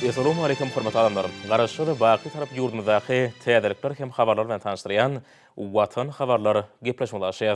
Assalamu alaykum hormatly adamlar. Garaşyda baqy tarap ýurdumyzdaky täzelikler hem habarlar bilen tanışdyrýan Watan habarlary gepleşmeli.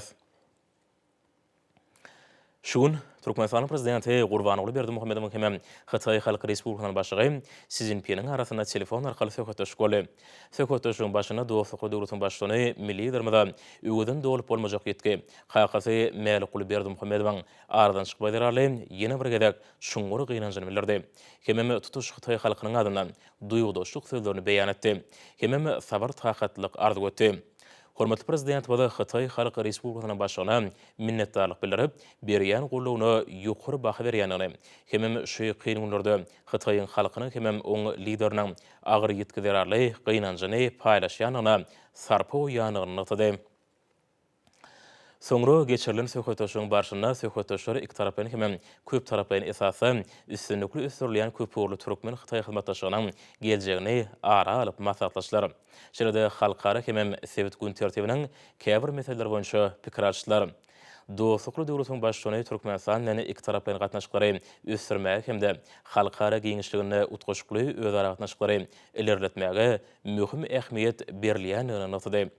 Şuň Türkmenistan prezidenti Gurbanogly Berdimuhammedowyň hem Hytaý Halk Respublikasynyň başlygy Xi Jinping'in arasynda telefon arkaly söhbetleşik boldy. Söhbetleşigiň başynda dostlukly döwletiň başlygy milli ýermede öwüden dolup bolmajak ýetki hakysy Mälikul Berdimuhammedowyň aradan çykyp berýärli ýene bir gezek şuňgury gynanjyny bildirdi. Hemem tutuş Hytaý halkynyň adyndan duýgdaşlyk sözlerini beýan etdi. Hemem sabar takatlyk arzu etdi. Hormatly prezident bada Hytaý Halk Respublikasynyň başlygyna minnetdarlyk bildirip, berýän gullugyna ýokary baha berýänini, hemem şu kyn günlerde Hytaýyň halkyny hemem oň lideriniň agyr ýetkizýärli gynanjyny paýlaşýanyna sarpa oýanyny notady. Soňra geçirilen söhbetleşigiň barşynda söhbetleşler iki tarapyn hemem köp tarapyn esasy üstünlikli ösdürilýän köpürli türkmen Hytaý hyzmatdaşlygynyň geljegini ara alyp maslahatlaşdylar. Şeýle-de halkara hemem sebit gün tertibiniň käbir meseleleri boýunça pikir alşdylar. Dostlukly döwletiň başlygyny Türkmenistan näme iki tarapyn gatnaşyklary ösdürmäge hemde halkara giňişligini utgaşykly özara gatnaşyklary ilerletmäge möhüm ähmiýet berilýänini notady.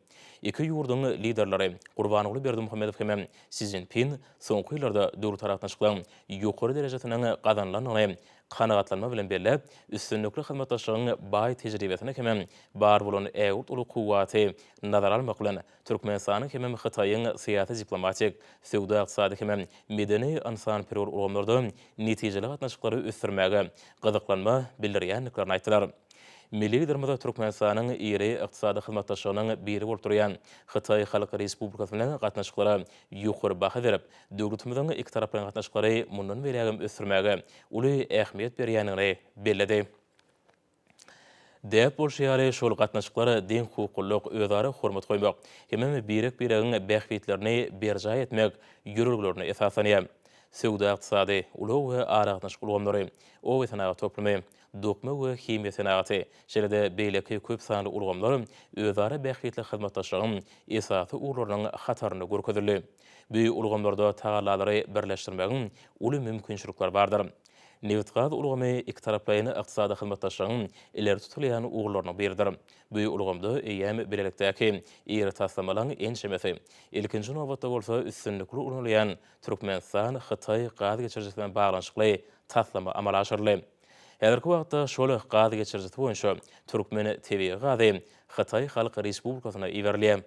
İki ýurduň liderleri Gurbanogly Berdimuhammedow hem Xi Jinping soňky ýyllarda döwlet arasyndaky ýokary derejetiniň gazanlanyny kanagatlanma bilen belläp, üstünlikli hyzmatdaşlygyň baý tejribesini hem bar bolan äwurt uly kuwaty nazar almak bilen Türkmenistanyň hem Hytaýyň syýasy diplomatik, söwda ykdysady hem medeni insan perwer ulamlarda netijeli gatnaşyklary ösdürmäge gyzyklanma bildirýänliklerini aýtdylar. Milli liderimiz Türkmenistanyň iri ykdysady hyzmatdaşlygynyň biri bolup durýan Hytaý Halk Respublikasynyň gatnaşyklary ýokary baha berip, döwletimiziň iki tarapyň gatnaşyklary mundan berýän ösdürmäge uly ähmiýet berýänini bellidi. Dep bolşýary şol gatnaşyklary din hukukluk, özara hormat goýmak, hemem birek-biregiň bähwitlerini berja etmek ýürürlerini esaslanýar. Söwda ykdysady, ulug we ara gatnaşyk ulgamlary, o wetanaga toplumy, dokma we himiýa senaty, şeýle-de beýleki köp sanly ulgamlar özara bähwitli hyzmatdaşlygyň esasy urlarynyň hataryny görkezdirli. Bu ulgamlarda tagallalary birleşdirmegiň uly mümkinçilikler bardyr. Newtgaz ulgamy iki taraplaryny ykdysady hyzmatdaşlygyň ileri tutulýan ugurlaryny berdir. Bu ulgamda eýem bilelikdäki ýeri taslamalaryň ençemesi. Ilkinji nowatda bolsa üstünlikli ulanylýan Türkmenistan Hytaý gaz geçirjisi bilen baglanşykly taslama amala aşyrly. Häzirki wagtda şol gaz geçirjisi boýunça Türkmen TV gazy Hytaý Halk Respublikasyna iwerilýär.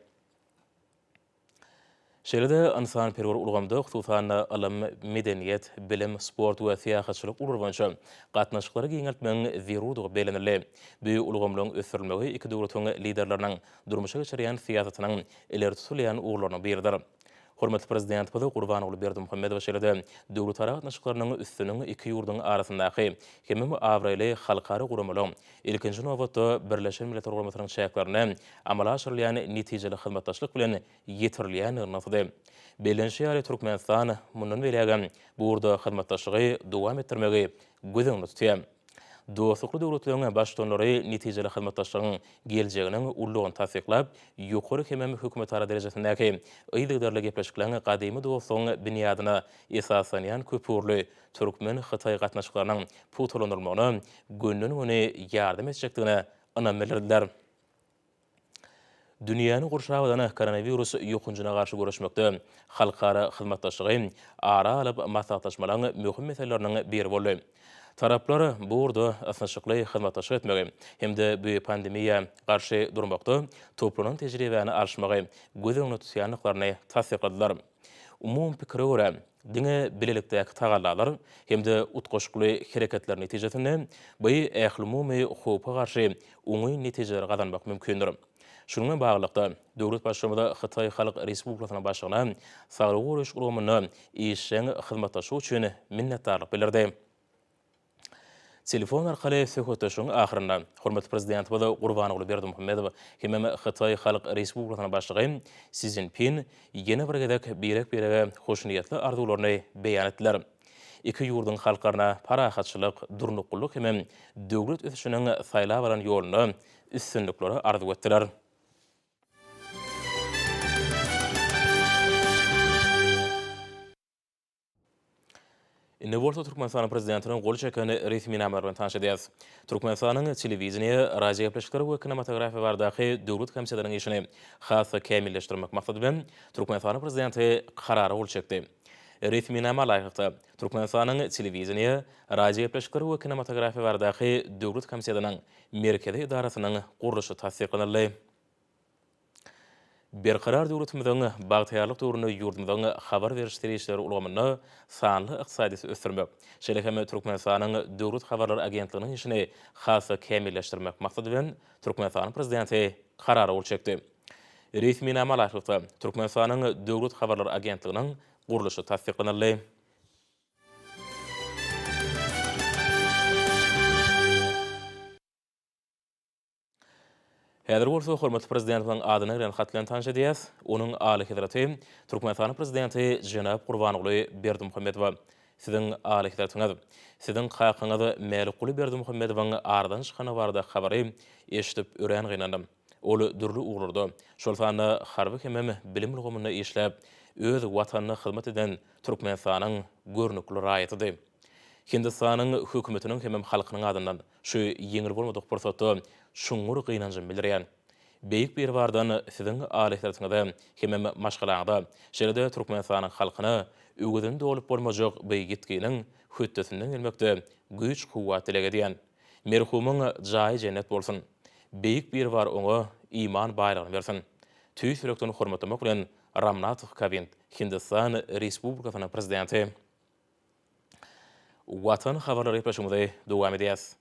Şeýle-de insan perwer ulgamda hususan alam, medeniýet, bilim, sport we syýasatçylyk ular boýunça gatnaşyklary giňeltmegiň zerurdygy belenildi. Bu ulgamlaryň ösdürilmegi iki döwletiň liderleriniň durmuşa geçirýän syýasatynyň ileri tutulýan ugurlaryny berdir. Hormatly prezident Gurbanogly Berdimuhammedow şeýle-de döwlet ara gatnaşyklarynyň üstüniň iki ýurdun arasyndaky hemem awraly halkara guramalyň ilkinji nowatda Birleşen Milletler Guramatynyň şäherlerini amala aşyrylýan netijeli hyzmatdaşlyk bilen ýetirilýänini notady. Belenşýär Türkmenistan mundan berýän bu urda hyzmatdaşlygy dowam etdirmegi gözüňde tutýar. Dostlukly döwletleriň başdanlary netijeli hyzmatdaşlygyň geljeginiň ullugyny tasdiklap, ýokary hemem hökümet ara derejetindäki ýygdarly gepleşiklerini gadymy dostlugyň binýadyna esaslanýan köpürli türkmen Hytaý gatnaşyklarynyň putulandyrmagyna günden-güne ýardym etjekdigine ynam bildirdiler. Dünýäni gurşawadan koronavirus ýokunjyna garşy görüşmekde halkara hyzmatdaşlygy ara alyp maslahatlaşmalaryň möhüm meseleleriň biri boldy. Taraplar bu urda asnaşykly hyzmatdaşlyk etmegi hemde bu pandemiýa garşy durmakda toplanan tejribäni alşmagy gözüňde tutýanlyklaryny tasdikladylar. Umum pikire görä, diňe bilelikdäki tagallar hemde utgaşykly hereketler netijesinde bu ähli-umumy howpa garşy oňy netijeler gazanmak mümkindir. Şununla bağlılıkta döwlet başçymyzy Hytaý Halk Respublikasynyň başlygyna saglyk görüş ulgamyny işeň hyzmatdaşy üçin minnetdarlyk bildirdi. Telefon arkaly söhbetleşigiň ahyrynda hormatly prezident Gurbanogly Berdimuhammedow hem Hytaý Halk Respublikasynyň başlygy Xi Jinping ýene bir gezek birek-birege hoşniýetli arzularyny beýan etdiler. Iki ýurdun halkaryna parahatçylyk, durnukullyk hem döwlet ösüşiniň saýlap alan ýoluny üstünlikleri arzu etdiler. Ne bolsa Türkmenistan prezidentinin gol çekeni resmi namarlan tanış edýäs. Türkmenistanyň telewizionya, radio gepleşikleri we kinematografiýa bardaky döwlet komissiýasynyň işini hasy kämilleşdirmek maksady bilen Türkmenistan prezidenti karary gol çekdi. Resmi nama laýykda Türkmenistanyň telewizionya, radio gepleşikleri we kinematografiýa bardaky döwlet komissiýasynyň merkezi idarasynyň gurulşy tasdiqlandy. Berqarar döwletimiziň bagtyrlyk döwründe ýurdumyzyň habar berişleri işleri ulamyny sanly ykdysady ösdürmek, şeýle-hem Türkmenistanyň döwlet habarlar agentliginiň işini hasy kämilleşdirmek maksady bilen Türkmenistan prezidenti karary bol çekdi. Resmi nama laýykda Türkmenistanyň döwlet habarlar agentliginiň gurulşy tasdiqlandy. Häzir bolsa hormatly prezidentiň adyny bilen hatlan tanış edýäs. Onuň aly hadraty Türkmenistan prezidenti Jenap Gurbanoğlu Berdimuhammedow. Siziň aly hadratyňyz, siziň hakyňyzy Mälikuli Berdimuhammedowyň ardan çykany barada habary eşitip ören gynandym. Ol dürli uğurlardy. Şol sanda harby hemem bilim ulgamyna işläp, öz watanyna hyzmat eden Türkmenistanyň görnükli raýatydy. Hindistanyň hökümetiniň hemem halkynyň adyndan şu ýeňil bolmadyk pursatda şuňur gynanjym bildirýän. Beýik bir bardan siziň alyhlartyňyzda hemem maşgalaňda şeýle Türkmenistanyň halkyna öwgeden dolup bolmajak beýgitginiň höttesinden gelmekde güýç kuwwat dilegedýän. Merhumyň jaý cennet bolsun. Beýik bir bar oňa iman baýragyny bersin. Tüý sürekden hormatlamak bilen Ramnat Kovind, Hindistan Respublikasynyň prezidenti. Watan habarlary ýetirmegde dowam edýäs.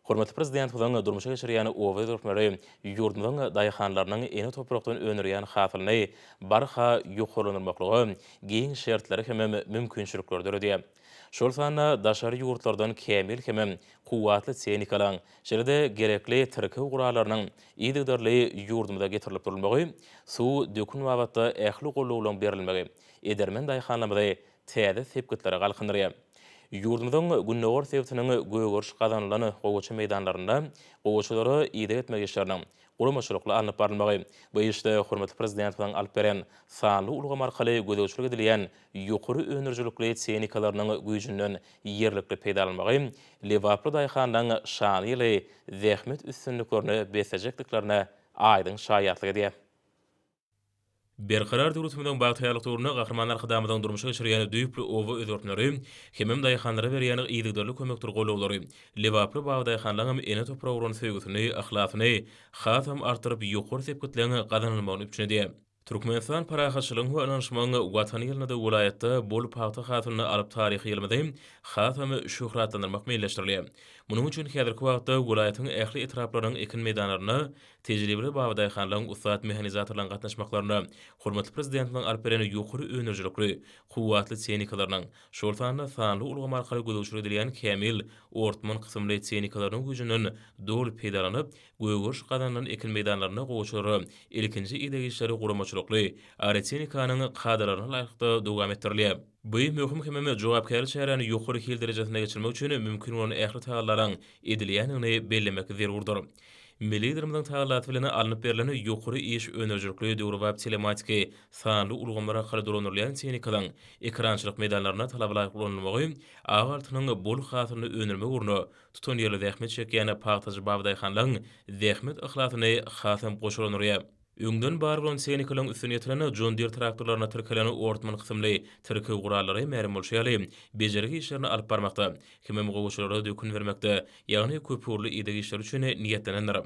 Hormatly prezident bilen durmuşa geçirýän owa durmary ýurdumyň daýhanlarynyň ene toprakdan önürýän hasylyny barha ýokurlanmaklygy giň şertleri hemem mümkinçiliklerdir diýär. Şol sanda daşary ýurtlardan kämil hemem kuwwatly tehnikalaň, şeýle gerekli türkiw guralarynyň ýygydarly ýurdumda getirilip durulmagy, suw dökün wagtda ähli gollawlaryň berilmegi, edermen daýhanlamada täze sepkitlere galkyndyryar. Ýurdumyzyň günnäwar sebäpiniň göýgörş gazanylany gowaça meýdanlarynda gowaçalary ýygy etmek işleriniň guramaçylykly alınıp barylmagy, bu işde hormatly prezident bilen alyp beren sanly ulgam arkaly gödäwçilik edilýän ýokary öňürjilikli tehnikalarynyň güýjünden ýerlikli peýda alınmagy, lewaply daýhanlaryň şany ýyly zähmet üstünliklerini besejekliklerine aýdyň şaýatlyk edýär. Berqarar döwletimiziň bagtyrlyk döwründe gahrmanlar hydamydan durmuşa geçirýän düýpli owa özörtleri, hemem daýhanlara berýän ýygydarly kömekdir golawlary, lewaply bagy daýhanlaryň ene topraglaryň söýgüsini, ahlakyny hasam artyryp ýokary sepkitlerini gazanylmagyny üçin edýär. Türkmenistan parahaçylygyň we ananşmagyň watany ýylynda welaýatda bolup hagty hatyny alyp taryhy ýylmydy, hasam şöhratlandyrmak meýilleşdirilýär. Munyň üçin häzirki wagtda welaýatyň ähli etraplarynyň ekin meýdanlaryna tejribeli bagy daýhanlaryň ustat mehanizatorlaryň gatnaşmaklaryna, hormatly prezidentiň alyp beren ýokary öňürjilikli, kuwwatly tehnikalarynyň, şol sanly ulgam arkaly gödäwçilik edilýän kämil ortman kysymly tehnikalarynyň güýjünden dolup peýdalanyp, göýgörş gazanlanan ekin meýdanlaryna gowaçalary ilkinji ýygy işleri guramaçylykly aretenikanyň kadrlaryna laýykda dowam etdirilýär. Bu möhüm hemem jogapkärlik şäherini ýokary hil derejesine geçirmek üçin mümkin bolan ähli tagallaraň edilýänini bellemek zerurdur. Milli durumdan tagallaty bilen alınıp berilen ýokary iş öňürjilikli döwrewap telematiki sanly ulgamlara galy dolanylýan tehnikalaň ekrançylyk meýdanlaryna talap laýyk bolanmagy, agaltynyň bol hasyny önürmek urny tutan ýerli zähmet çekýän paýtaşy baby daýhanlaryň zähmet ahlakyny hasam goşulanýar. Öňden bar bolan tehnikalaň üstüne ýetilen John Deere traktorlaryna türkelen ortman kysymly türkiw gurallary märim bolşaly, bejerigi işlerini alyp barmakda, hemem gowaçalara dökün bermekde, ýagny köpürli ýygy işler üçin niýetlenenler.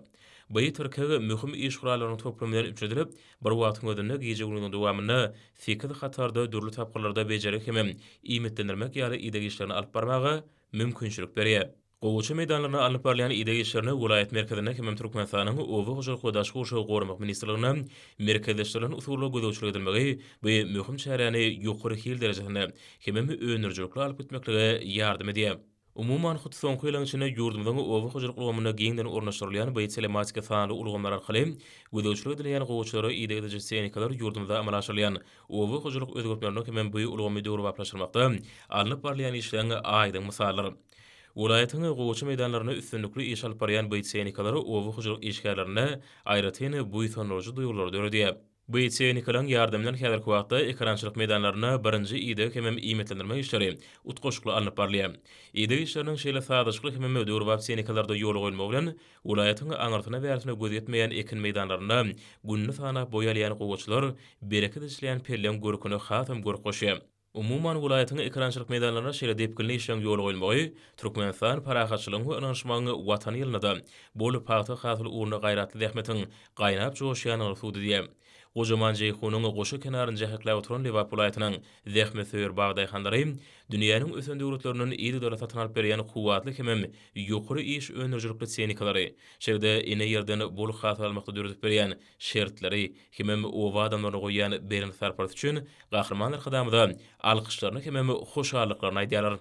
Bu türkiw möhüm iş guralaryny toplamlaryň üçedilip, bir wagtyň özünde gije günüň dowamyny fikir hatarda dürli tapgyrlarda bejerik hemem iýmitlendirmek ýaly ýygy işlerini alyp barmagy mümkinçilik berýär. Gowaça meýdanlaryna alınıp barylýan ýygy işlerini welaýat merkezine hemem Türkmenistanyň owa hoşuluk we daşky uşagy gorumak ministrligine merkezleşdirilen usulla gödäwçilik edilmegi bu möhüm şäherni ýokary hil derejesine hemem öňürjilikli alyp gitmekligi ýardym edýär. Umuman hut soňky ýylyň içinde ýurdumyzyň owa hoşuluk ulgamyna giňden ornaşdyrylýan bu telematika sanly ulgamlar arkaly gödäwçilik edilýän gowaçalary ýygy edilýän tehnikalar ýurdumda amal aşyrylýan owa hoşuluk özgörtlerini hemem bu ulgamy döwrewaplaşdyrmakda alınıp barylýan işleriň aýdyň mysallary. Welaýatyň gowaça meýdanlaryna üstünlikli iş alyp barýan bu tehnikalar owa hoşuluk işgärlerine aýratyny bu teknoloji duýgulary döredýär. Bu texnikalan ýardymynyň häzirki wagtda ekrançylyk meýdanlaryna birinji ide hemem iýmitlendirme işleri utgaşykly alınıp barylýar. Ide işleriniň şeýle sadyşykly hemem ödür we texnikalarda ýol goýulmagy bilen ulaýatyň aňyrtyna bärisine göz ýetmeýän ekin meýdanlaryna günni sanap boýalýan gowaçylar bereket işleýän perlen görküni hasam görüp goşýar. Umuman welaýatyň ekrançylyk meýdanlaryna şeýle depkilni işleň ýol goýulmagy Türkmenistan parahatçylygyň we ynanşmagyny watan ýylynda bolup paýta hasyl urna gaýratly dähmetiň gaýnap joşýanyny suwdy diýär. Gojaman jeyhunyň goşa kenarynda häkläp oturan Lewap welaýatynyň zähme söýür bagdaýhandary dünýäniň ösen döwletleriniň ýyly döwlet atanap berýän kuwatly hemem ýokary iş öňürjükli tehnikalary, şeýle ine ýerden bol hasy almakda döretip berýän şertleri hemem owa adamlaryna goýýan berin sarpart üçin gahrmanlar hydamyda alkyşlaryny hemem hoşallyklaryny aýdýarlar.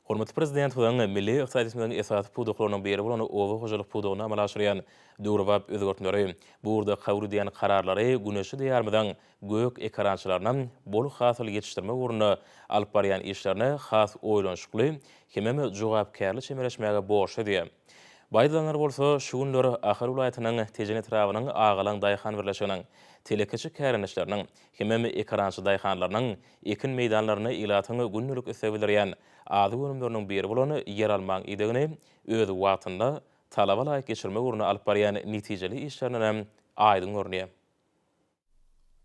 Hormatly prezident Hudaň milli ykdysadyň esasy puduklarynyň biri bolan owa hojalyk pudugyny amala aşyrýan döwrewap özgörtmeleri burada kabul edýän kararlary güneşi diýärmeden gök ekrançylaryna bol hasyl ýetişdirme uğruna alyp barýan işlerini has oýlanşykly hemem jogapkärli çemereşmäge borçly diýär. Baýdanlar bolsa şu günleri Ahar welaýatynyň Tejen etrawynyň Agalan daýhan birleşiginiň telekeçi kärenişleriniň hemem ekrançy daýhanlarynyň ekin meýdanlaryna ilatyny günlük ösebilýän ady bölümleriniň biri bolan yer almaň idegini öz wagtynda talaba laýyk geçirme uğruna alyp barýan netijeli işlerinden aýdyn görnýär.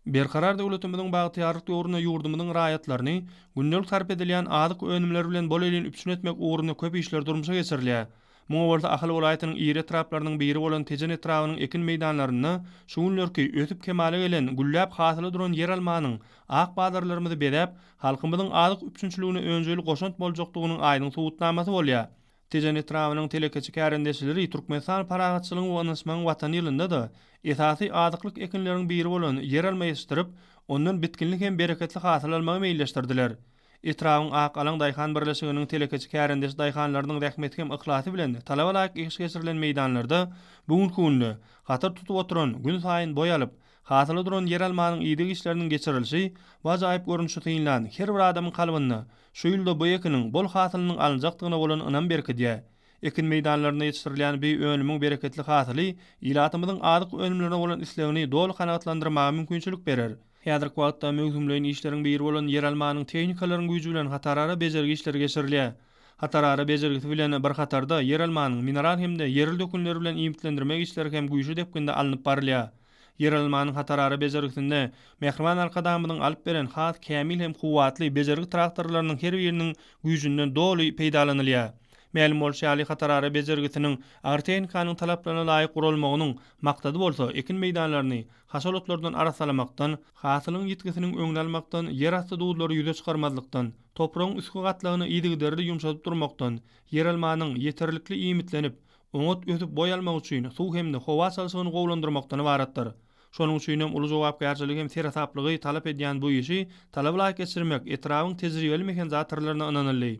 Berkarar döwletimiziň bagtýarlyk uğruna ýurdumyzyň raýatlaryny günlük sarp edilýän adyk önümler bilen bol elin üpsün etmek uğruna köp işler durmuşa geçirilýär. Muňa bolsa Ahal welaýatynyň ýeri etraplarynyň biri bolan Tejen etrawynyň ekin meýdanlaryny şu günlerki ötüp kemale gelen gülläp hasyly duran yer almanyň ak bazarlarymyzy bedäp halkymyzyň adyk üpsünçiligine öňjeli goşant boljakdygynyň aýdyň subutnamasy bolýar. Tejen etrawynyň telekeçi kärendeşleri Türkmenistan parahatçylygyň we ynanşmagyň watan ýylynda da esasy adyklyk ekinleriň biri bolan yer alma ýetirip, ondan bitkinlik hem bereketli hasyl almagy meýilleşdirdiler. Etrawyň ak alan daýhan birleşiginiň telekeçi kärendeş daýhanlarynyň rähmeti hem ihlasy bilen talaba laýyk iş geçirilen meýdanlarda bugun günde hatar tutup oturan gün saýyn boýalyp hasyly duran yer almanyň ýydyk işleriniň geçirilişi wajaýyp görünüşi tyýylan her bir adamyň kalbyna şu ýylda bu ekiniň bol hasylynyň alınjakdygyna bolan ynam berkidýär. Ekin meýdanlaryna ýetişdirilýän bir önümiň bereketli hasyly ýylatymyzyň adyk önümlerine bolan islegini dolu kanagatlandyrmagy mümkinçilik berer. Häzirki wagtda möhümleýän işleriň biri bolan yer almanyň tehnikalaryň güýji bilen hatarara bejergi işleri geçirilýär. Hatarara bejergisi bilen bir hatarda yer almanyň mineral hemde yeril dökünleri bilen iýmitlendirmek işleri hem güýji depkinde alınıp barylýar. Yer almanyň hatarara bejergisinde Mehriman Arkadamynyň alyp beren has kämil hem kuwatly bejergi traktorlarynyň her biriniň güýjünden doly peýdalanylýar. Ma'lum bolşaly hatarara bejergisiniň agr-tehnikanyň talaplaryna laýyk gurulmagynyň maksady bolsa ekin meýdanlaryny haşalotlardan arasalamakdan, hasylyň ýetgisiniň öňüne almakdan, yer asty duýdulary ýüze çykarmazlykdan, topragyň üstki gatlagyny ýydygyderli ýumşatyp durmakdan, yer almanyň ýeterlikli iýmitlenip, oňat ötüp boýalmak üçin suw hemde howa çalyşygyny gowlandyrmakdan ibaratdyr. Şonuň üçin hem uly jogapkärçiligi hem serasaplygy talap edýän bu işi talaba laýyk geçirmek etrawyň tejribeli mehenzatyrlaryna ynanyldy.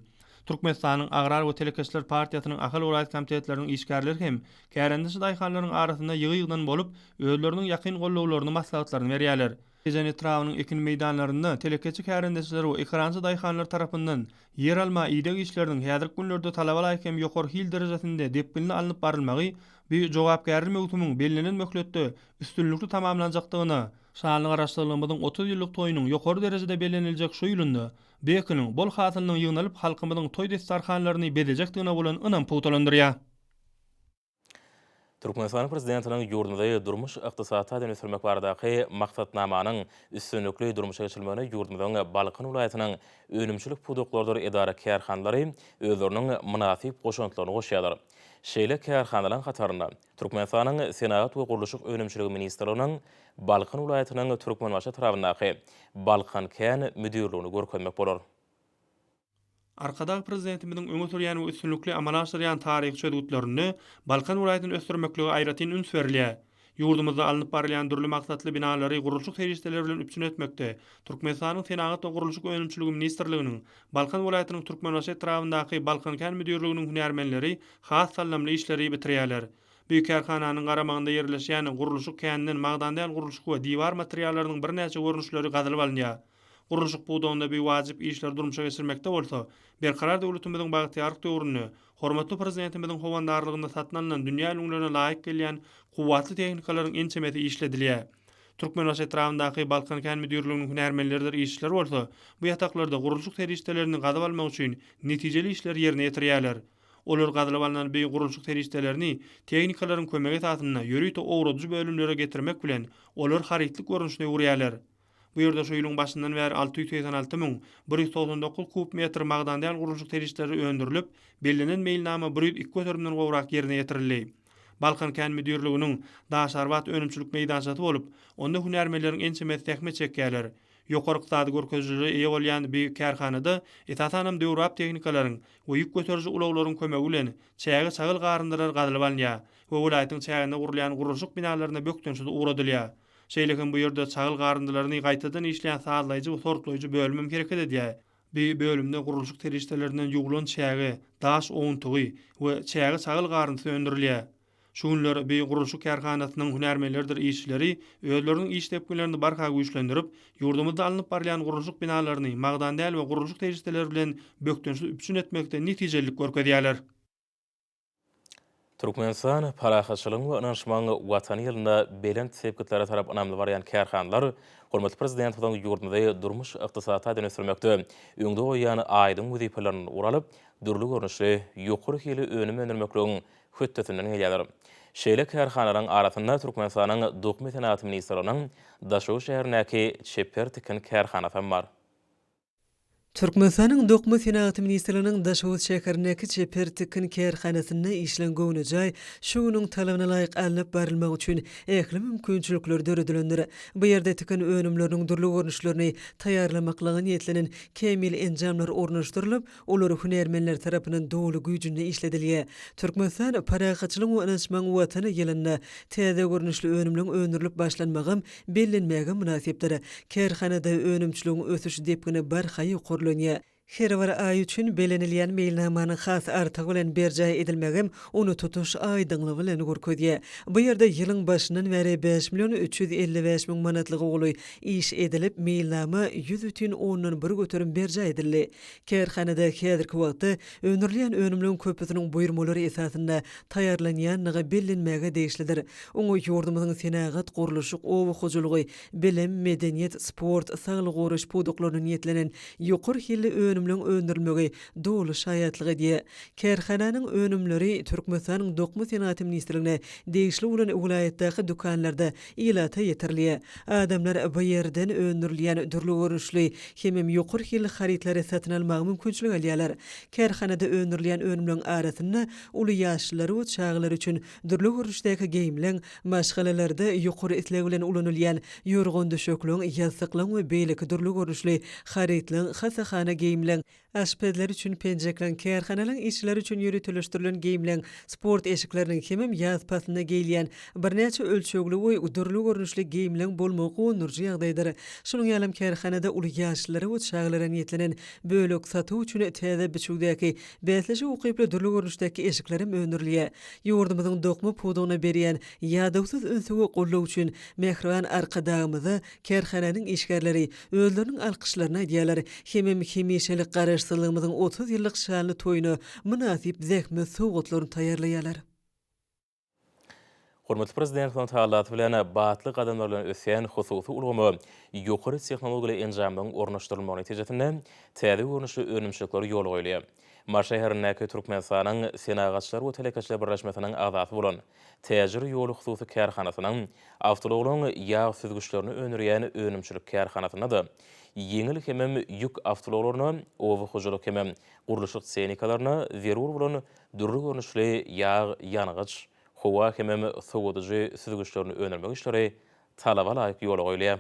Türkmenistanyň Agrar we Telekeçiler partiýasynyň Ahal welaýat komitetleriniň işgärleri hem kärendeşi daýhanlaryň arasynda ýygy-ýygdan bolup, özleriniň ýakyn gollawlaryny maslahatlaryny berýärler. Tejen etrawynyň ekin meýdanlarynda telekeçi kärendeşleri we ekrançy daýhanlar tarapyndan yer alma ýydyk işleriniň häzirki günlerde talaba laýyk hem ýokary hil derejesinde depkilini alınıp barylmagy bir jogapkärli mewsumyň bellenlen möhletde üstünlükli tamamlanjakdygyna, şanly garaşdyrlygymyzyň 30 ýyllyk toýunyň ýokary derejede belleniljek şu ýylynda bekiniň bol hasylynyň ýygnalyp halkymyzyň toý destarhanlaryny bedejekdigine bolan ynam puwtalandyrýar. Türkmenistan prezidentiniň ýurdumyzda durmuş ykdysaty öňsürmek baradaky maksatnamanyň üstünlikli durmuşa geçirilmegine ýurdumyzyň Balkan welaýatynyň önümçilik puduklary edara kärhanlary özleriniň münasip goşantlaryny goşýarlar. Şeýle kärhanlaryň hatarynda Türkmenistanyň Senat we Gurulşyk önümçiligi ministrliginiň Balkan welaýatynyň Türkmenbaşy tarapyndaky Balkan kän müdirligini görkezmek bolar. Arkadaky prezidentimiziň öňe sürýän we üstünlikli amala aşyrýan taryhy çödgütlerini Balkan welaýatyny ösdürmekligi aýratyn üns berilýär. Ýurdumyzda alınıp barylýan dürli maksatly binalary gurulşyk terişdeleri bilen üpsün etmekde. Türkmenistanyň Senat we Gurulşyk önümçiligi ministrliginiň Balkan welaýatynyň Türkmenbaşy etrafyndaky Balkan kän müdirliginiň hünärmenleri has sallamly işleri bitirýärler. Büyük karhananyň garamagynda ýerleşýän gurulşyk käniniň magdan däl gurulşyk we diýwar materiallarynyň bir näçe görnüşleri gazylyp alınýar. Gurulşyk buğdağında bir wajyp işler durmuşa geçirmekde bolsa, berkarar döwletimiziň bagtyarlyk döwrüni, hormatly prezidentimiziň howandarlygynda satnalan dünýä ünlülerine laýyk gelýän kuwwatly tehnikalaryň ençemeti işledilýär. Türkmenbaş etrafyndaky Balkan Kän müdürlüğiniň hünärmenleridir işler bolsa, bu ýataklarda gurulşyk terişdelerini gadap almak üçin netijeli işler ýerine ýetirýärler. Olar gadap alınan bir gurulşyk terişdelerini tehnikalaryň kömegi tatyna ýörüýte owradyjy bölümlere getirmek bilen olar haritlik görnüşine urýarlar. Bu ýerde şu ýylyň başyndan bäri 686.199 kub metr magdandaýan gurulşyk terişleri öndürilip, belinen meýilnama 102 göterimden gowrak ýerine ýetirildi. Balkan Kän müdürlüğiniň Daşarbat önümçülük meýdançaty bolup, onda hünärmenleriň ençemeti tähme çekýärler. Ýokary ykdysady görkezligi eýe bolýan bir kärhanada etatanam döwrap tehnikalaryň we ýük göteriji ulaglaryň kömegi bilen çägi çagyl garyndyrar gadylyp alınýar we welaýatyň çäginde gurulýan gurulşyk binalaryna bökdönşide uğradylýar. Şeýleken bu ýerde çagyl garyndylaryny gaýtadan işleýän sağlaýjy we sortlaýjy bölüm hereket edýär. Bir bölümde gurulşyk terişdelerinden ýugulan çägi, daş oňtugy we çägi çagyl garyndy öndürilýär. Şunlar bir gurulşyk kärhanasynyň hünärmenleridir işleri özleriniň iş tepkilerini barka güýçlendirip, ýurdumyzda alınıp barlayan gurulşyk binalaryny magdandaýal we gurulşyk terişdeleri bilen bökdönşi üpsün etmekde netijelik görkezýärler. Türkmenistan parahaçylygyň we ynanşmagyň watany ýylynda belen sebäpleri tarap anamly barýan kärhanlar hormatly prezidentiň ýurdunda durmuş ykdysaty dönüşdirmekde öňde goýan aýdyň wezipelerini uralyp, durly görnüşli ýokary hili önüme önermekligiň höttetinden gelýär. Şeýle kärhanalaryň arasynda Türkmenistanyň Dokmy Senaty ministriniň Daşow şäherindäki Çeper tiken kärhanasy bar. Türkmenistanyň Dokmy Senaty ministriniň Daşow şäherindäki Çeper tiken kärhanasynda işlen gowny jaý şunyň talabyna laýyk alınıp barylmak üçin ähli mümkinçilikler döredilendir. Bu ýerde tiken önümleriň durly görnüşlerini taýýarlamaklygy niýetlenen kemil enjamlar ornaşdyrylyp, olary hünärmenler tarapyndan dowly güýjünde işledilýär. Türkmenistan parahaçylyk we ynanşmagyň watany ýylynda täze görnüşli önümleriň öndürilip başlanmagym bellenmäge münasipdir. Kärhanada önümçiligiň ösüşi depgine barhaýy her bir ay üçin belenilýän meýilnamanyň has artygy bilen berjaý edilmegim onu tutuş aýdyňlygy bilen görkezýär. Bu ýerde ýylyň başyndan bäri 5.355.000 manatlygy goly iş edilip, meýilnama 100.10 göterim berjaý edildi. Kärhanada häzirki wagtda öňürleýän önümlüň köpüsiniň buyurmalary esasynda taýýarlanýanlygy bellenmäge degişlidir. Oňa ýurdumyzyň senagat gurulşyk owy hojalygy, bilim, medeniýet, sport, saglyk goruş puduklaryny niýetlenen ýokary hilli önümlüň öndürilmegi dowly şaýatlyk edýär. Kärhananyň önümleri Türkmenistanyň Dokmy Senaty ministrligine degişli bolan welaýatdaky dukanlarda ilata ýetirilýär. Adamlar bu ýerden öndürilýän durly görnüşli hemem ýokary hilli haritlary satyn almagy mümkinçilik alýarlar. Kärhanada öndürilýän önümleriň arasynda uly ýaşlary we çaglary üçin durly görnüşdäki geyimler, maşgalalarda ýokary isleg bilen ulanylýan ýorgon döşekliň, ýazsyklaň we beýleki durly görnüşli haritlaň, hasahana geyimler, aşpedler üçin penjeklen, kärhanalaryň işçileri üçin ýürütülüşdirilen geyimler, sport eşikleriniň hemem ýaz pasyna geýilýän birnäçe ölçegli we durly görnüşli geyimler bolmagy onurjy ýagdaýdyr. Şunuň ýalym kärhanada uly ýaşlary we çaglary niýetlenen bölek satuw üçin täze biçükdäki bäsleşi ukyply durly görnüşdäki eşikler öndürilýär. Ýurdumyzyň dokmy pudugyna berýän ýadawsyz ünsüge gollaw üçin mehriban arkadagymyza kärhananyň işgärleri özleriniň alkyşlaryny aýdýarlar. Hemem hemişelik garaşdyrlygymyzyň 30 ýyllyk şanly toýuny münasip zähmet sowgatlaryny taýýarlaýarlar. Hormatly prezidentiň taýýarlaty bilen batly gadamlar bilen ösýän hususy ulgamy ýokary tehnologiýaly enjamlaryň ornaşdyrylmagy netijesinde täze görnüşli önümçilikler ýol goýulýar. Mar şäherindäki Türkmenistanyň Senagatçylar we Telekaçylar birleşmesiniň agzasy bolan Täjir ýoly hususy kärhanasynyň awtologlaryň ýağ süzgüçlerini öňürýän önümçilik kärhanasyna da ýeňil hemem ýük awtologlaryny, owy hojalyk hemem gurulşyk tehnikalaryny zerur bolan durly görnüşli ýağ ýanygyç, howa hemem sowadyjy süzgüçlerini öňürmek işleri talaba laýyk ýol goýulýar.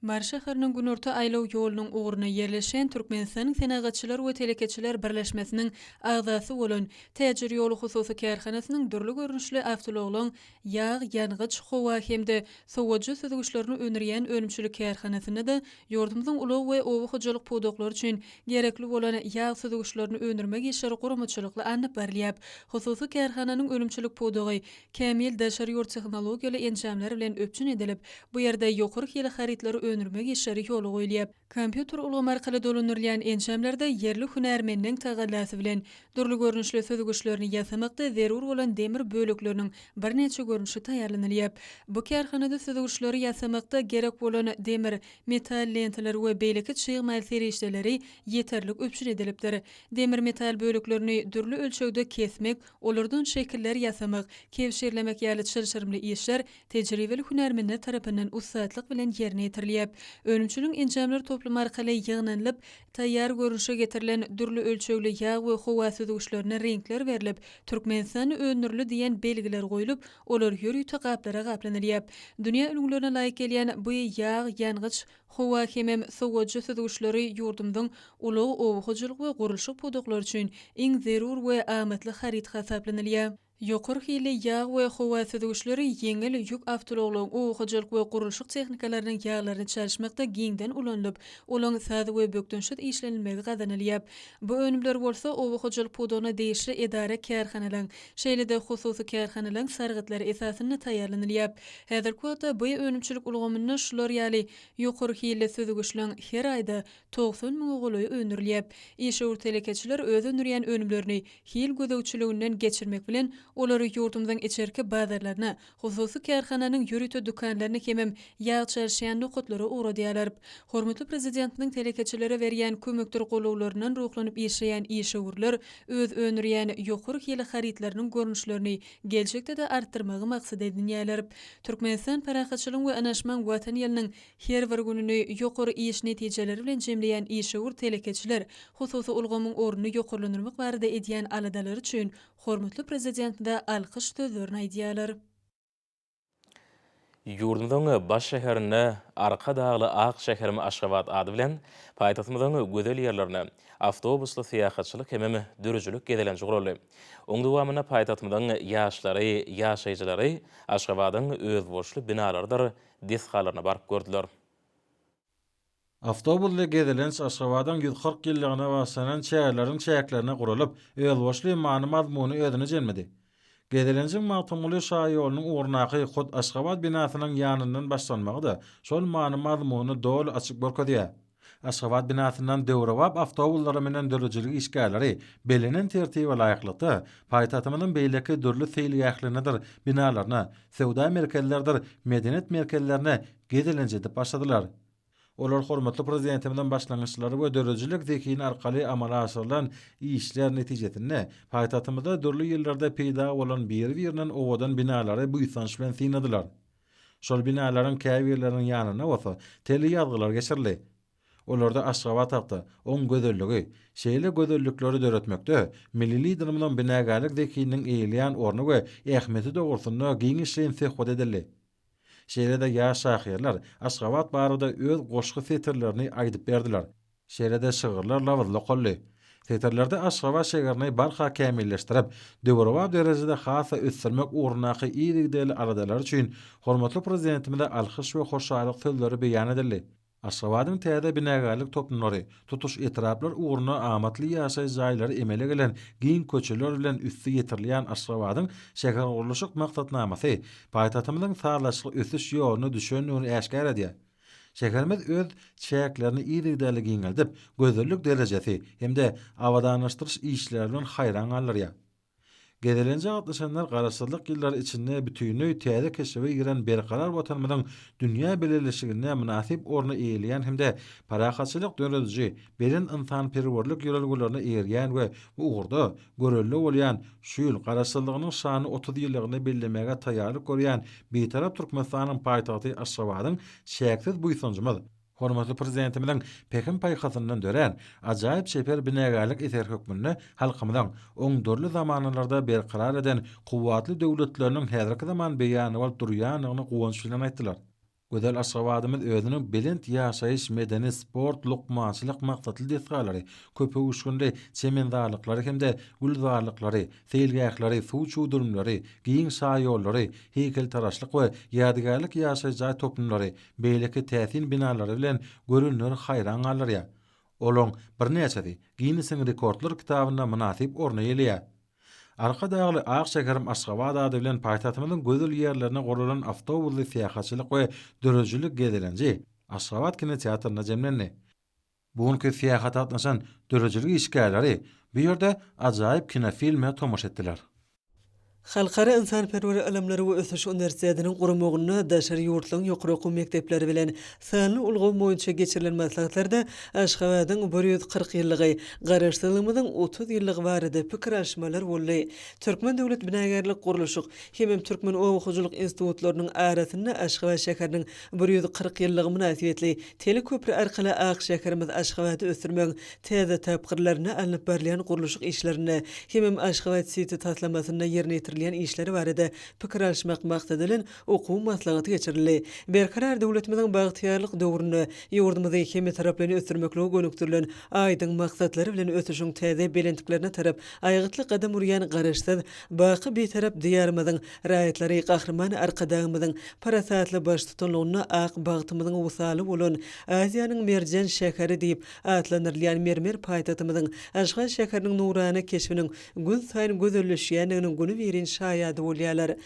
Mar şäheriniň Günorta aýlaw ýolunyň ugruna ýerleşen Türkmenistanyň Senagatçylar we Telekaçylar birleşmesiniň agzasy bolan Täjir ýoly hususy kärhanasynyň durly görnüşli awtologlaryň ýağ ýanygyç, howa hemde sowadyjy süzgüçlerini öňürýän önümçilik kärhanasyna da ýurdumyzyň ulag we owy hojalyk puduklary üçin gerekli bolan ýağ süzgüçlerini öňürmek işleri gurumçylykly anyp berilýär. Hususy kärhananyň önümçilik pudugy kämil daşary ýurt tehnologiýaly enjamlary bilen öpçün edilip, bu ýerde ýokary hili haritlary önürmek işleri ýolu goýulyap. Kompýuter ulgamy arkaly dolanyrlan ençemlerde yerli hünärmenniň tagallasy bilen durly görnüşli sözgüçlerini ýasamakda zerur bolan demir bölekleriniň bir neçe görnüşi taýýarlanylýar. Bu karhanada sözgüçleri ýasamakda gerek bolan demir, metal lentalar we beýleki çyýgma serişdeleri ýeterlik öpüşür edilipdir. Demir metal böleklerini dürli ölçegde kesmek, olardan şekiller ýasamak, kevşerlemek ýaly çyrşyrymly işler tejribeli hünärmenler tarapyndan ussatlyk bilen ýerine ýetirilýär. Önümçülüň ençemleri toplum arkaly ýygnanylyp, taýýar görünüşe getirilen dürli ölçegli ýağ we howa süzgüçlerine renkler berilip, Türkmenistany önürlü diýen belgiler goýulyp, olar ýörüýte gaplara gaplanylýar. Dünýä ünlülerine laýyk gelýän bu ýağ, ýangıç, howa hemem sowajy süzgüçleri ýurdumyň uly owguçylyk we gurulşyk podoklar üçin iň zerur we amatly harit hasaplanylýar. Ýokary hili ýağ we howa süzgüçleri ýeňil ýük awtologlaryň owguçylyk we gurulşyk tehnikalarynyň ýağlaryny çalışmakda giňden ulanlyp, olaň sady we bökdünşit işlenilmegi gazanylýar. Bu önümler bolsa owguçylyk podogyna değişli edara kärhanalaryň, şeýle-de hususy kärhanalaryň sargytlary esasyny taýýarlanylýar. Häzirki wagtda bu önümçilik ulgamyny şular ýaly ýokary hili süzgüçleriň her aýda 90 000 goloy önürilýär. Işe telekeçiler öz önürýän önümlerini hil gözegçiliginden geçirmek bilen olary ýurdumyň içerki bazarlaryna, hususy kärhananyň ýürüte dükanlaryna hemem ýağ çarşýan nokatlary uğradýarlar. Hormatly prezidentiniň telekeçilere berýän kömekdir golawlarynyň ruhlanyp işleýän işegurlar öz önürýän ýokary hili haritlarynyň görnüşlerini geljekde de artdyrmagy maksat edinýärler. Türkmenistan parahatçylyk we anaşman watan ýylynyň her bir gününi ýokary iş netijeleri bilen jemleýän işegur telekeçiler hususy ulgamyň ornuny ýokarlandyrmak barada edýän aladalar üçin hormatly prezident da alkyş sözlerini aýdýarlar. Ýurdumyň baş şäherine arka dagly Ak şäherimi Aşgabat ady bilen paýtagtymyň gözel ýerlerine awtobusly syýahatçylyk hemem dürüjülük gedelenji guruldy. Oň dowamyna paýtagtymyň ýaşlary, ýaşaýjylary Aşgabatyň öz boşly binalardyr deshalaryna baryp gördüler. Awtobusly gedelenç Aşgabatyň 140 ýyllygyna basanan şäherleriň şäherlerine gurulup, öz boşly many mazmuny özüne jelmedi. Gedelençiň magtymly şahy ýolunyň uğurnaky hod Aşgabat binasynyň ýanyndan başlanmagy şol many mazmuny dol açyk bolkadýar. Aşgabat binasyndan döwrewap awtobuslary menen dörüjülük işgärleri belenen tertibe laýyklykda paýtatymyň beýleki dürli seýliýäklerinedir binalaryna, sewda merkezlerdir, medeniýet merkezlerine gedelenç edip başladylar. Olar hormatly prezidentimden başlangyçlary we dörüjülük zekini arkaly amala aşyrylan işler netijesinde paýtatymyzda dürli ýyllarda peýda bolan bir-birinden owadan binalary buýsanç bilen synadylar. Şol binalaryň käbirleriniň ýanyna wasa teli ýazgylar geçirildi. Olarda Aşgabat haqda oň gözelligi, şeýle gözellükleri döretmekde milli liderimiň binagalyk zekiniň eýilýän orny we ähmeti dogrusyna giň işleýän sehwat edildi. Şeýle-de ýaş şahyerler Aşgabat barada öz goşgy seterlerini aýdyp berdiler. Şeýle-de şygyrlar lawazly golly. Seterlerde Aşgabat şäherini barha kämilleşdirip, döwrewap derejede hasa ösürmek uğurnaky ýygy aradalar üçin hormatly prezidentimize alkyş we hoşaýlyk sözleri beýan edildi. Aşgabatyň täze binagalyk toplumlary, tutuş etraplar uğruna amatly ýaşaý jaýlary emele gelen giň köçeler bilen üstü ýetirilýän Aşgabatyň şäher gurulşyk maksatnamasy paýtatymyň sağlaşyk ösüş ýoluny düşenligini äşkär edýär. Şäherimiz öz şäherlerini ýygy giňeldip, gözellük derejesi hemde awadaňlaşdyryş işleri bilen haýran galýar. Gedelençe gatnaşanlar garaşsyzlyk ýyllary içinde bütünü täze keşife giren berkarar watanymyň dünýä beleleşigine münasip orna eýilýän hemde parahatçylyk dörüjü, beren insan perwerlik ýörelgelerini eýerýän we bu uğurda görelli bolýan şu ýyl garaşsyzlygynyň şany 30 ýyllygyny bellemege taýýarlyk görýän beýtarap Türkmenistanyň paýtagty Aşgabatyň şäksiz buýsanjymyz hormatly prezidentimiň Pekin paýhasyndan dören ajaýyp şeper binagalyk eser hökmüni halkymyň oň dörli zamanlarda berqarar eden kuwwatly döwletleriniň häzirki zaman beýany bolup durýanyny gowunç bilen aýtdylar. Gözel Aşgabadymyz özüni belent ýaşaýyş, medeni, sport, lukmançylyk maksatly desgalary, köpek uşgundy çemendarlyklary hemde gulzarlyklary, seýilgäklary, suw çuwdurmlary, giň şahy ýollary, heýkeltaraşlyk we ýadygarlyk ýaşaýjy toplumlary, beýleki täsin binalary bilen görünür haýran galýar. Olaň bir näçesi Guinness'in rekordlar kitabyna münasip orna ýelýär. Arka dagly Ak şäherim Aşgabat ady bilen paýtatymyň gözel ýerlerine guralan awtobusly syýahatçylyk we dörüjülük gedelenji Aşgabat kine teatrına jemlenni. Bugunky siýahat atnaşan dörejili işgärleri bir ýerde ajaýyp kinofilme tomaş etdiler. Halkara insanperwer ilimleri we ösüş üniversitetiniň gurulmagyna daşary ýurtlaryň ýokary okuw mekdepleri bilen sanly ulgaw boýunça geçirilen maslahatlarda Aşgabatyň 140 ýyllygy, garaşdyrlygymyň 30 ýyllygy barada pikir alşmalar boldy. Türkmen döwlet binagerlik gurulşy hem Türkmen okuwçylyk institutlarynyň arasynda Aşgabat şäheriniň 140 ýyllygy münasibetli teleköprü arkaly ak şäherimiz Aşgabaty ösürmek täze tapgyrlaryny alınıp berilýän gurulşy işlerini hem Aşgabat siti taslamasyna ýerine işleri barada pikir alşmak maksadylan okuw maslahaty geçirildi. Berkarar döwletimiziň bagtyarlyk döwrüne ýurdumyzy hemi taraplaryny ösürmekle gönükdirilen aýdyň maksatlary bilen ösüşiň täze belentiklerine tarap aýgytly gadam urýan garaşsız baky betarap diýarymyzyň raýatlary gahrman arkadagymyzyň parasatly baş tutanlygyna ak bagtymyzyň usaly bolan Aziýanyň merjen şäheri diýip atlanyrylýan mermer paýtatymyzyň Aşgabat şäheriniň nurany keşfiniň gün saýyn gözelleşýändiginiň güni birin şaýady bolýarlar.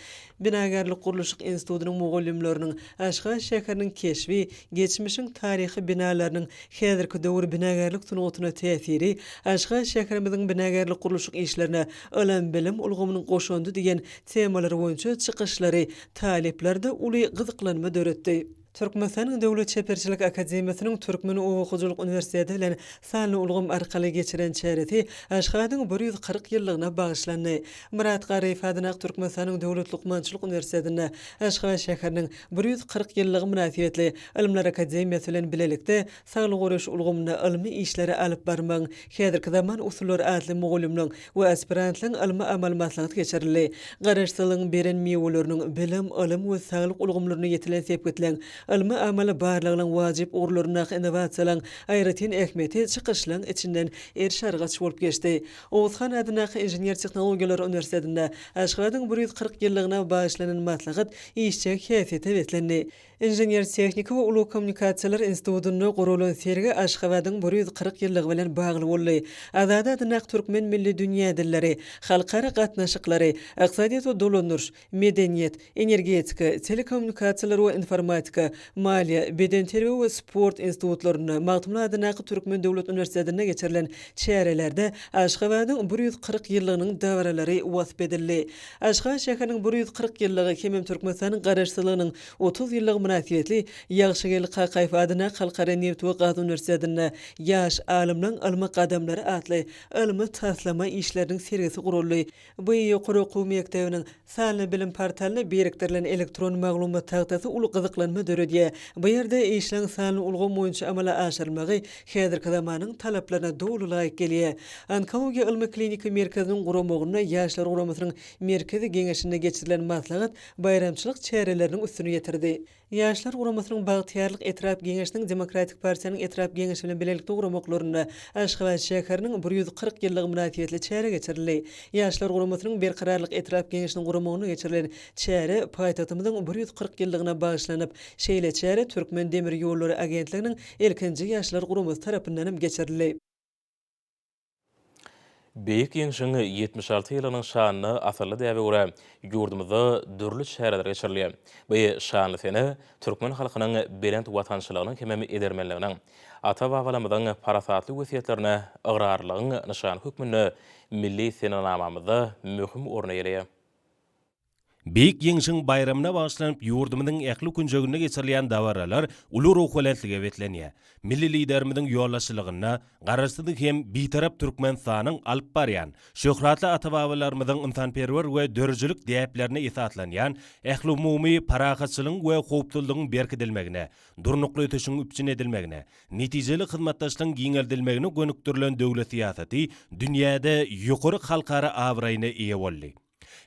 Binagerlik gurulşy institutynyň mugallimleriniň Aşgabat şäheriniň keşfi, geçmişiň taryhy binalarynyň häzirki döwür binagerlik sunugatyna täsiri, Aşgabat şäherimiziň binagerlik gurulşy işlerine ölen bilim ulgamynyň goşandy diýen temalary boýunça çykyşlary, taleplerde uly gyzyklanma döretdi. Türkmenistanyň Döwlet Çeperçilik Akademiýasynyň Türkmen Okuwçylyk Üniversiteti bilen sanly ulgam arkaly geçiren çäreti Aşgabatyň 140 ýyllygyna bagyşlandy. Murat Garyf adyna Türkmenistanyň Döwlet Lukmançylyk Üniversitetinde Aşgabat şäheriniň 140 ýyllygy münasibetli Ilimler Akademiýasy bilen bilelikde saglyk goraş ulgamyna ilmi işleri alyp barmagyň häzirki zaman usullary adly mugallimliň we aspirantlaryň ilmi amal maslahaty geçirildi. Garaşsylygyň beren meweleriniň bilim, ilim we saglyk ulgamlaryna ýetilen sepgetlen ilmi amala barlygynyň wajyp urlaryna innovasiýalaryň aýratyn ähmiýeti çykyşlaryň içinden erşargaç bolup geçdi. Owuzhan adyna Injinier Tehnologiýalar Üniversitetinde Aşgabatyň 140 ýyllygyna bagyşlanan maslahat işçi häsiýeti betlendi. Injinier Tehnika we Ulu Kommunikasiýalar Institutyny gurulan sergi Aşgabatyň 140 ýyllygy bilen bagly boldy. Azada adyna Türkmen milli dünýä dilleri, halkara gatnaşyklary, ykdysadyat we dolandyryş, medeniýet, energetika, telekommunikatsiýalar we informatika, maliýa, beden terbiýe we sport institutlaryny magtymly adyna Türkmen Döwlet Üniversitetinde geçirilen çärelerde Aşgabatyň 140 ýyllygynyň dawaralary wasp edildi. Aşgabat şäheriniň 140 ýyllygy hem Türkmenistanyň garaşsylygynyň 30 ýyllygy münasibetli Ýagşygel Qaqaýew adyna Halkara Neft we Gaz Üniversitetinde ýaş alimlaryň ilmi gadamlary atly ilmi taslama işleriniň sergisi guruldy. Bu ýokary okuw mekdebiniň sanly bilim portalyna birikdirilen elektron maglumat taxtasy uly gyzyklanma döredýär. Bu ýerde işleň sanly ulgam boýunça amala aşyrmagy häzirki zamanyň talaplaryna dogry laýyk gelýär. Onkologiýa ilmi klinika merkeziniň gurulmagyna ýaşlar guramasynyň merkezi geňeşinde geçirilen maslahat bayramçylyk çäreleriniň üstüne ýetirdi. Ýaşlar guramasynyň bagtyarlyk etrap geňeşiniň Demokratik Partiýanyň etrap geňeşi bilen bilelikde guramaklarynda Aşgabat şäheriniň 140 ýyllygy münasibetli çäre geçirildi. Ýaşlar guramasynyň berkararlyk etrap geňeşiniň guramagyna geçirilen çäre paýtatymyzyň 140 ýyllygına bagyşlanyp, şeýle çäre Türkmen Demir ýollary agentliginiň ilkinji ýaşlar guramasy tarapyndan geçirildi. Beýik ýeňşiň 76 ýylynyň şanyny asarly däwe görä ýurdumyzda dürli şäherler geçirilýär. Bu şanly sene Türkmen halkynyň berent watançylygynyň hemem edermenliginiň, ata-babalarymyzyň parasatly wesiýetlerine ıgrarlygyň nişan hükmünde milli senamamyzda möhüm orna ýerleýär. Beýik ýeňşiň bayramyna bagyşlanyp ýurdumynyň ähli günjegine geçirilýän dawaralar uly ruhwalatlyga betlenýär. Milli liderimiziň ýollaşylygyna garaşsyz hem bitarap Türkmenistanyň alyp barýan, şöhratly ata-babalarymyzyň insanperwer we dörjülük diýiplerine isatlanýan ähli umumy parahatçylygyň we howpsuzlygyň berkidilmegine, durnukly ötüşiň üpçün edilmegine, netijeli hyzmatdaşlygyň giňeldilmegine gönükdirilen döwlet siýasaty dünýäde ýokary halkara awraýyna eýe boldy.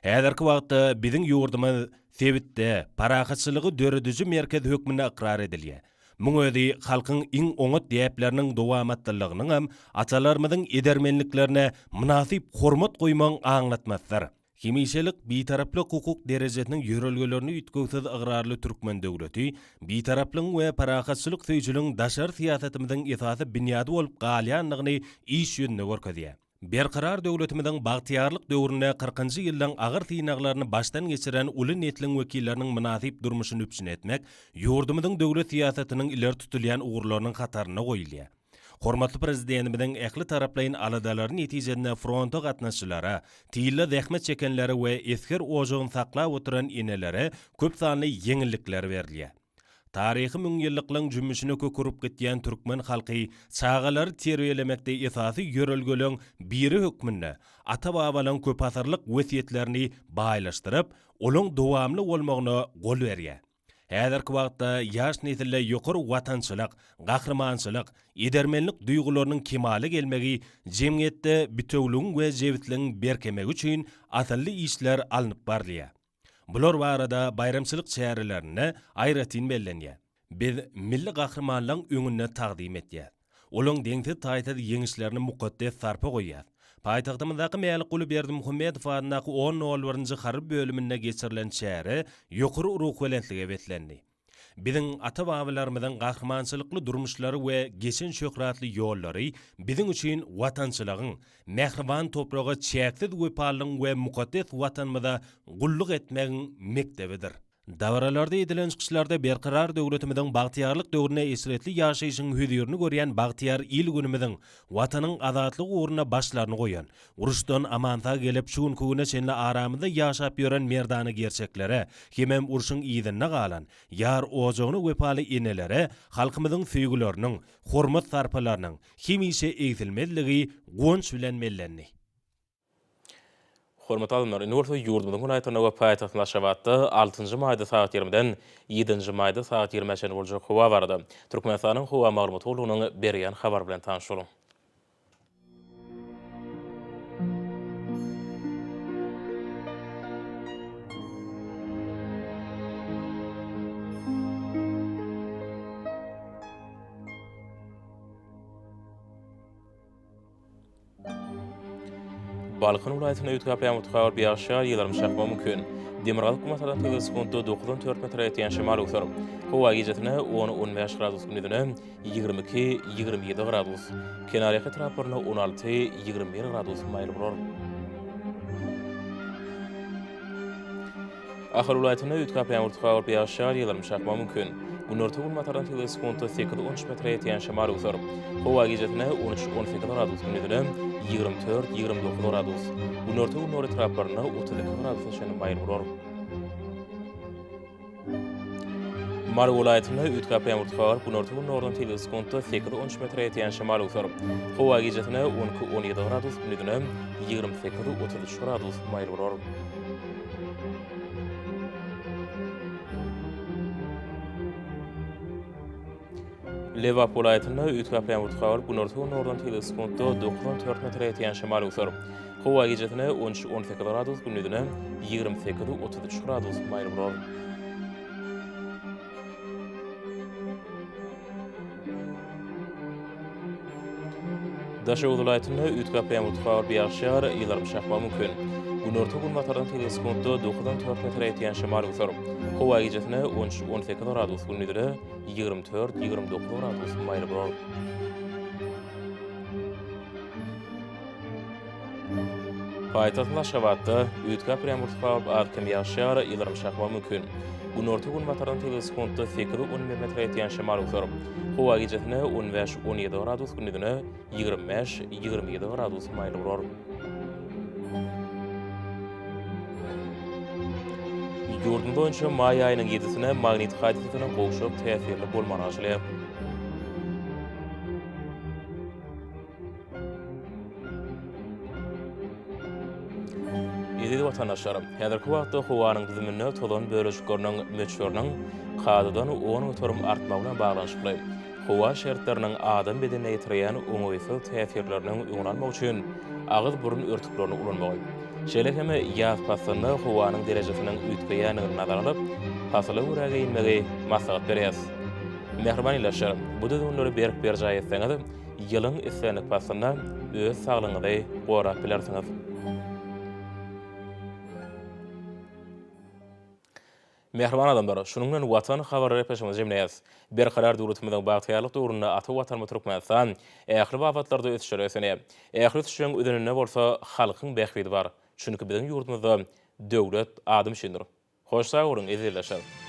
Häzirki wagtda biziň ýurdumyz sebitde parahatçylygy döredüji merkez hökmüne ikrar edilýär. Muň özi halkyň iň oňat diýipleriniň dowamatlygynyň hem atalarymyzyň edermenliklerine münasip hormat goýmagyň aňlatmasdyr. Hemişelik bitaraply hukuk derejesiniň ýörelgelerini ütküsiz ıgrarly Türkmen döwleti, bitaraplyň we parahatçylyk söýjüliň daşar siýasatymyzyň esasy büniýady bolup galýanlygyny iş ýönüne görkezýär. Berqarar döwletimiň bagtyarlyk döwrüne 40-njy ýyllyň agyr tynaglaryny başdan geçiren uly netliň wekilleriniň münasip durmuşyny üpsün etmek, ýurdumyň döwlet siýasatynyň iler tutulýan ugurlarynyň kataryna goýulýar. Hormatly prezidentimiň ähli taraplayın aladalaryny netijeninde fronta gatnaşçylara, tilla zähmet çekenleri we esker ojagyny saklap oturan inelere köp sanly ýeňillikler berilýär. Tarihi müňýyllyklaryň jümmüşine kökürüp gitýän türkmen halky çağalary terbiýelemekde esasy ýörelgeleň biri hökmünde ata-babalaryň köp asyrlyk wesiýetlerini baýlaşdyryp, olaň dowamly bolmagyna gol berýär. Häzirki wagtda ýaş nesille ýokary watançylyk, gahrmançylyk, edermenlik duýgularynyň kemale gelmegi jemgyýetde bütewlüň we jewitliň berkemegi üçin asylly işler alınıp barlýar. Bular barada bayramçylyk çärelerine aýratyn bellenýär. Biz milli gahrmanlygyň öňüne taqdim etýär. Olaň deňte taýta ýeňişlerini mukaddes sarpa goýýar. Paýtagtymyzdaky Mälik Berdimuhammedow adyndaky 10 nowelbirnji harby bölümine geçirilen çäre ýokary ruh welentlige betlendi. Biziň ata-babalarymyzyň gahrmançylykly durmuşlary we geçen şöhratly ýollary biziň üçin watançylygyň, mähriban topraga çäksiz wepalygyň we mukaddes watanymyza gulluk etmegiň mektebidir. Dawralarda edilen çykyşlarda berqarar döwletimiň bagtyarlyk döwrüne esretli ýaşaýyşyň hüýdürini görýän bagtyar il günümiň watanyň azatlygy uğruna başlaryny goýan, uruşdan amansa gelip şu günküne çenli aramyzda ýaşap ýören merdany gerçeklere, hemem uruşyň ýygyna galan, ýar ojagyny wepaly enelere, halkymyzyň süýgüleriniň, hormat sarpalarynyň hemişe egzilmezligi gonç bilen mellenni. Hormat alymlar, Üniversite ýurdumyň Günaýtana we paýtagtyna şabatda 6-njy maýda saat 20-den 7-nji maýda saat 20-de boljak howa bardy. Türkmenistanyň howa maglumaty ulugyny berýän habar bilen tanışalyň. Balkın vilayatyna ýetgäpýän mutgawar ýaşar ýylarym şakma mümkin. Demirgalyk kumatadan teges konto 94 metr ýetýän şemal uçur. Howa gijetine 10-15 gradus günüdüne 22-27 gradus. Kenaryaky traparyna 16-21 gradus maýl bolor. Ahar vilayatyna ýetgäpýän mutgawar ýaşar ýylarym şakma mümkin. Günorta kumatadan teges konto 8-13 metr ýetýän şemal uçur. Howa gijetine 13-18 gradus günüdüne 24-29 gradus. Günorta günori traparyna 32 gradus şeň maýl bolor. Mar vilayatyna ýetgäpýän mutgawar günorta günordan teges konto 8-13 metr ýetýän şemal uçur. Howa gijetine 12-17 gradus günüdüne 28-33 gradus maýl bolor. Lewap vilayatyna ýetgäpýän mutgawar günorta günordan teges konto 94 metr ýetýän şemal uçur. Howa gijetine 13-18 gradus günüdüne 28-33 gradus maýl bolor. Daşa vilayatyna ýetgäpýän mutgawar ýaşar ýylarym şakma mümkin. Günorta günmatardan teges konto 94 metr ýetýän şemal uçur. Howa gijetine 13-18 gradus günüdüne 24-29 gradus maýl bolor. Paýtagtda Şabatda ýetgäpýän mutgawar adkym ýaşar ýylarym şakma mümkin. Günorta günmatardan teges konto 8-11 metr ýetýän şemal uçur. Howa gijetine 15-17 gradus günüdüne 25-27 gradus maýl bolor. Ýurdum boýunça may aýynyň 7-sine magnit hadisatynyň gowşup täsirli bolmany aşylýar. Ýedi watandaşlarym, häzirki wagtda howanyň düzümine tolan bölüşikleriniň möçüriniň kadadan 10 oturum artmagy bilen baglanyşykly. Howa şertleriniň adam bedenine ýetirýän oňaýsy täsirleriniň öňüne almak üçin agyz burun örtüklerini ulanmagy. Şeýle heme ýaz pasyny howanyň derejesiniň üýtgeýänligini nazara alyp, pasly uraga inmegi maslahat berýär. Mehriban ýylaşar, bu düzümleri berip berjay etseňiz, ýylyň islenlik pasyna öz saglygyňyzy gorap bilersiňiz. Mehriban adamlar, şununla watan habarlary peşimize jemleýäs. Bir karar döwletimiziň bagtyrlyk dogruny aty watan Türkmenistan, ähli wafatlarda ötüşýär ösene. Ähli ötüşýän ödünine bolsa halkyň bähbidi bar. Çünki biziň ýurdumyzda döwlet adam şindir. Hoş sağ olun, ezirleşer.